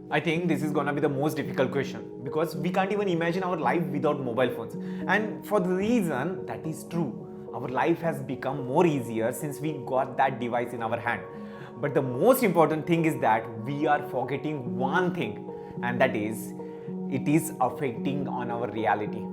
I think this is gonna be the most difficult question because we can't even imagine our life without mobile phones. And for the reason that is true, our life has become more easier since we got that device in our hand. But the most important thing is that we are forgetting one thing, and that is it is affecting on our reality.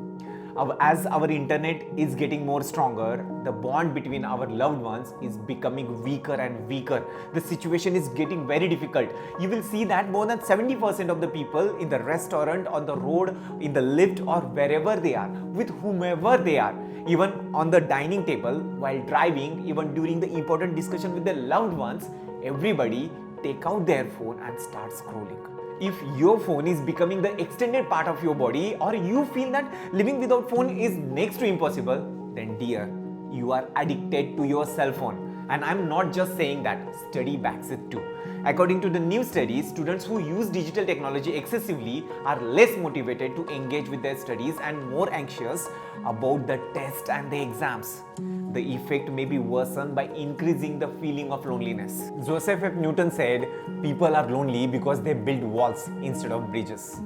As our internet is getting more stronger, the bond between our loved ones is becoming weaker and weaker. The situation is getting very difficult. You will see that more than 70% of the people in the restaurant, on the road, in the lift, or wherever they are, with whomever they are, even on the dining table, while driving, even during the important discussion with their loved ones, everybody take out their phone and start scrolling. If your phone is becoming the extended part of your body, or you feel that living without phone is next to impossible, then dear, you are addicted to your cell phone. And I'm not just saying that, study backs it too. According to the new study, students who use digital technology excessively are less motivated to engage with their studies and more anxious about the test and the exams. The effect may be worsened by increasing the feeling of loneliness. Joseph F. Newton said, people are lonely because they build walls instead of bridges.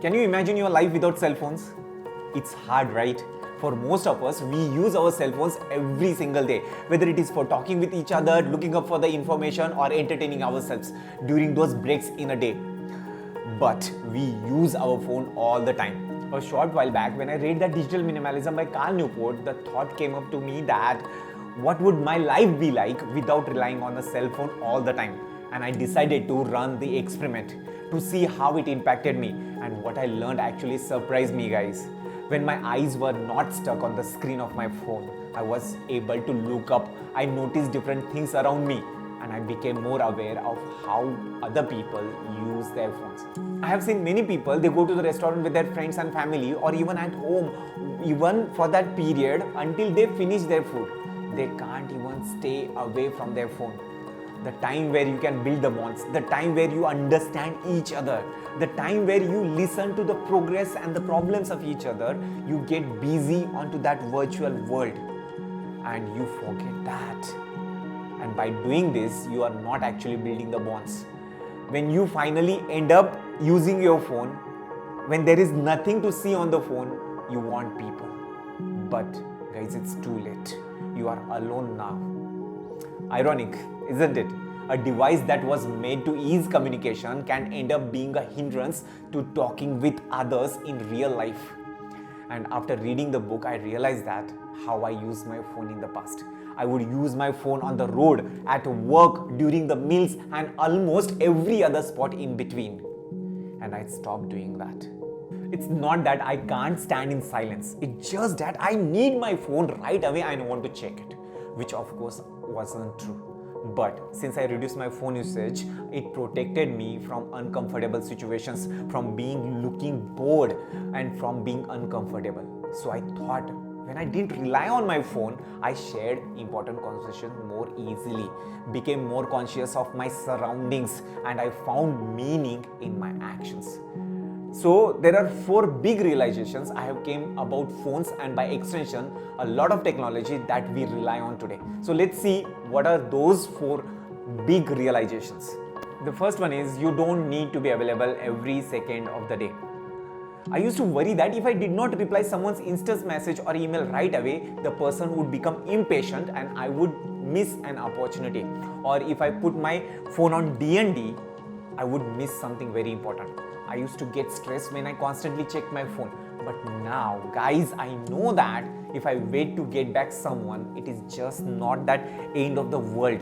Can you imagine your life without cell phones? It's hard, right? For most of us, we use our cell phones every single day, whether it is for talking with each other, looking up for the information, or entertaining ourselves during those breaks in a day. But we use our phone all the time. A short while back, when I read that Digital Minimalism by Carl Newport, the thought came up to me that what would my life be like without relying on a cell phone all the time? And I decided to run the experiment to see how it impacted me. And what I learned actually surprised me, guys. When my eyes were not stuck on the screen of my phone, I was able to look up. I noticed different things around me, and I became more aware of how other people use their phones. I have seen many people, they go to the restaurant with their friends and family, or even at home, even for that period until they finish their food. They can't even stay away from their phone. The time where you can build the bonds, the time where you understand each other, the time where you listen to the progress and the problems of each other, you get busy onto that virtual world and you forget that. And by doing this, you are not actually building the bonds. When you finally end up using your phone, when there is nothing to see on the phone, you want people. But guys, it's too late. You are alone now. Ironic, isn't it? A device that was made to ease communication can end up being a hindrance to talking with others in real life. And after reading the book, I realized that how I used my phone in the past. I would use my phone on the road, at work, during the meals, and almost every other spot in between. And I stopped doing that. It's not that I can't stand in silence. It's just that I need my phone right away and I want to check it, which of course wasn't true. But since I reduced my phone usage, it protected me from uncomfortable situations, from looking bored, and from being uncomfortable. So I thought, when I didn't rely on my phone, I shared important conversations more easily, became more conscious of my surroundings, and I found meaning in my actions. So there are 4 big realizations I have came about phones and by extension a lot of technology that we rely on today. So let's see what are those 4 big realizations. The first one is you don't need to be available every second of the day. I used to worry that if I did not reply someone's instant message or email right away, the person would become impatient and I would miss an opportunity. Or if I put my phone on DND, I would miss something very important. I used to get stressed when I constantly checked my phone. But now, guys, I know that if I wait to get back someone, it is just not that end of the world.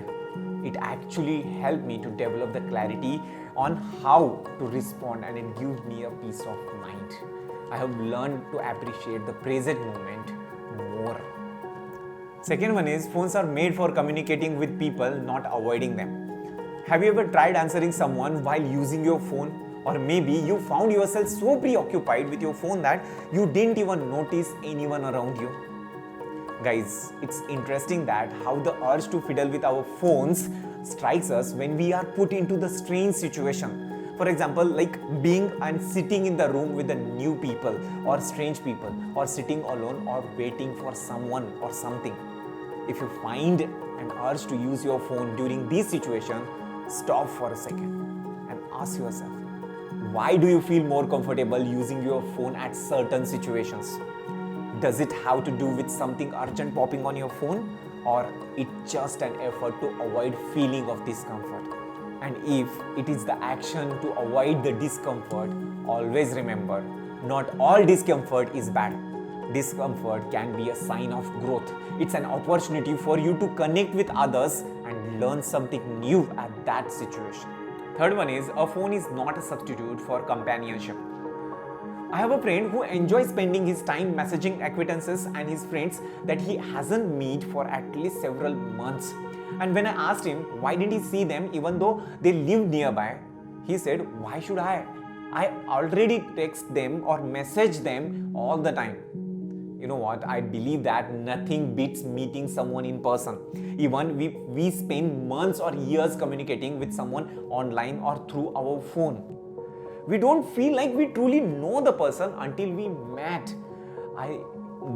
It actually helped me to develop the clarity on how to respond and it gives me a peace of mind. I have learned to appreciate the present moment more. Second one is phones are made for communicating with people, not avoiding them. Have you ever tried answering someone while using your phone? Or maybe you found yourself so preoccupied with your phone that you didn't even notice anyone around you. Guys, it's interesting that how the urge to fiddle with our phones strikes us when we are put into the strange situation. For example, like being and sitting in the room with the new people or strange people, or sitting alone or waiting for someone or something. If you find an urge to use your phone during this situation, stop for a second and ask yourself, Why do you feel more comfortable using your phone at certain situations? Does it have to do with something urgent popping on your phone, or it's just an effort to avoid feeling of discomfort? And if it is the action to avoid the discomfort, always remember, not all discomfort is bad. Discomfort can be a sign of growth. It's an opportunity for you to connect with others and learn something new at that situation. Third one is, a phone is not a substitute for companionship. I have a friend who enjoys spending his time messaging acquaintances and his friends that he hasn't met for at least several months. And when I asked him why didn't he see them even though they live nearby, he said, "Why should I? I already text them or message them all the time." You know what? I believe that nothing beats meeting someone in person. Even we spend months or years communicating with someone online or through our phone. We don't feel like we truly know the person until we met.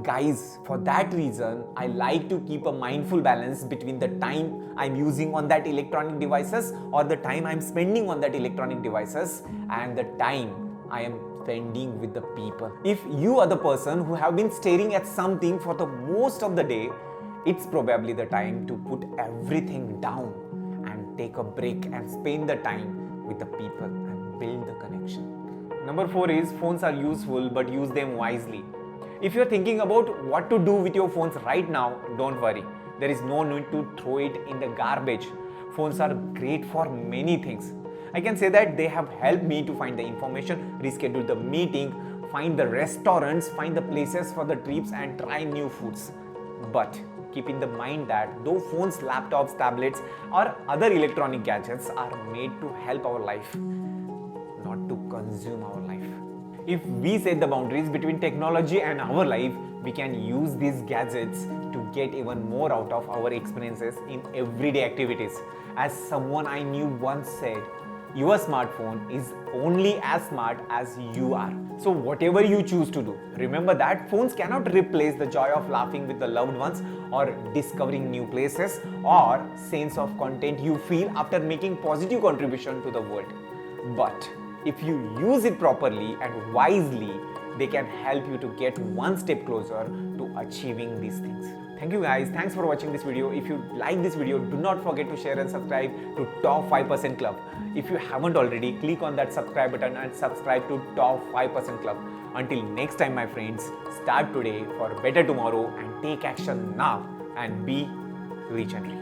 Guys, for that reason, I like to keep a mindful balance between the time I'm using on that electronic devices or the time I'm spending on that electronic devices and the time I am spending with the people. If you are the person who have been staring at something for the most of the day, it's probably the time to put everything down and take a break and spend the time with the people and build the connection. Number 4 is, phones are useful, but use them wisely. If you're thinking about what to do with your phones right now, don't worry. There is no need to throw it in the garbage. Phones are great for many things. I can say that they have helped me to find the information, reschedule the meeting, find the restaurants, find the places for the trips and try new foods. But keep in the mind that though phones, laptops, tablets or other electronic gadgets are made to help our life, not to consume our life. If we set the boundaries between technology and our life, we can use these gadgets to get even more out of our experiences in everyday activities. As someone I knew once said, your smartphone is only as smart as you are. So whatever you choose to do, remember that phones cannot replace the joy of laughing with the loved ones or discovering new places or sense of content you feel after making positive contribution to the world. But if you use it properly and wisely, they can help you to get one step closer to achieving these things. Thank you guys. Thanks for watching this video. If you like this video, do not forget to share and subscribe to Top 5% Club. If you haven't already, click on that subscribe button and subscribe to Top 5% Club. Until next time, my friends, start today for better tomorrow and take action now and be rich and rich.